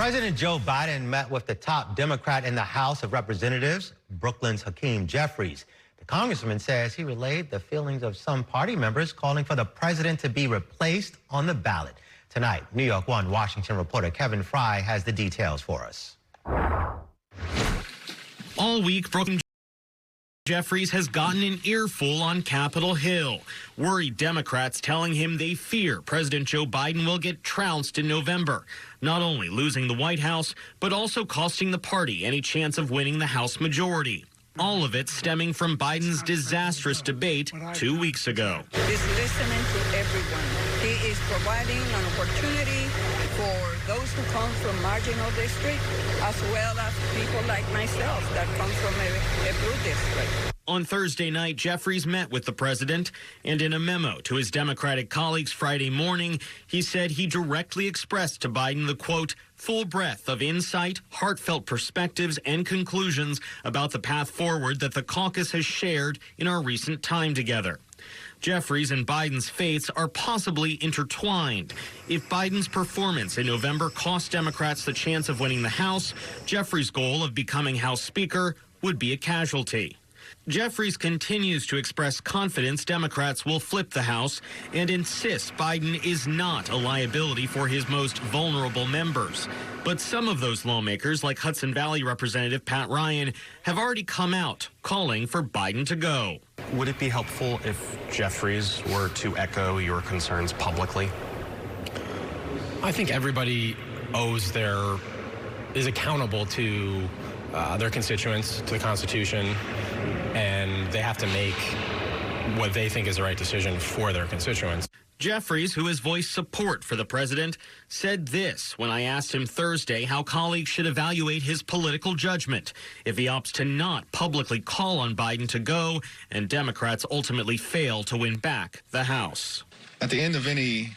President Joe Biden met with the top Democrat in the House of Representatives, Brooklyn's Hakeem Jeffries. The congressman says he relayed the feelings of some party members calling for the president to be replaced on the ballot. Tonight, New York One Washington reporter Kevin Fry has the details for us. All week, Jeffries has gotten an earful on Capitol Hill. Worried Democrats telling him they fear President Joe Biden will get trounced in November, not only losing the White House, but also costing the party any chance of winning the House majority. All of it stemming from Biden's disastrous debate 2 weeks ago. He's listening to everyone. He is providing an opportunity for those who come from marginal districts, as well as people like myself that come from a blue district. On Thursday night, Jeffries met with the president, and in a memo to his Democratic colleagues Friday morning, he said he directly expressed to Biden the, quote, full breadth of insight, heartfelt perspectives, and conclusions about the path forward that the caucus has shared in our recent time together. Jeffries and Biden's fates are possibly intertwined. If Biden's performance in November cost Democrats the chance of winning the House, Jeffries' goal of becoming House Speaker would be a casualty. Jeffries continues to express confidence Democrats will flip the House and insists Biden is not a liability for his most vulnerable members. But some of those lawmakers, like Hudson Valley Representative Pat Ryan, have already come out calling for Biden to go. Would it be helpful if Jeffries were to echo your concerns publicly? I think everybody is accountable to their constituents, to the Constitution, and they have to make what they think is the right decision for their constituents. Jeffries, who has voiced support for the president, said this when I asked him Thursday how colleagues should evaluate his political judgment if he opts to not publicly call on Biden to go and Democrats ultimately fail to win back the House. At the end of any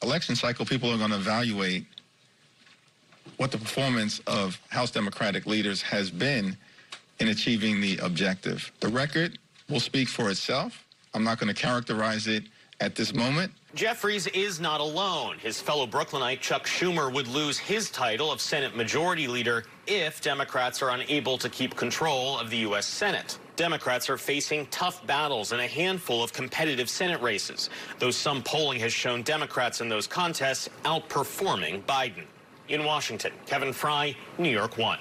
election cycle, people are going to evaluate what the performance of House Democratic leaders has been in achieving the objective. The record will speak for itself. I'm not going to characterize it at this moment. Jeffries is not alone. His fellow Brooklynite Chuck Schumer would lose his title of Senate Majority Leader if Democrats are unable to keep control of the U.S. Senate. Democrats are facing tough battles in a handful of competitive Senate races, though some polling has shown Democrats in those contests outperforming Biden. In Washington, Kevin Fry, New York One.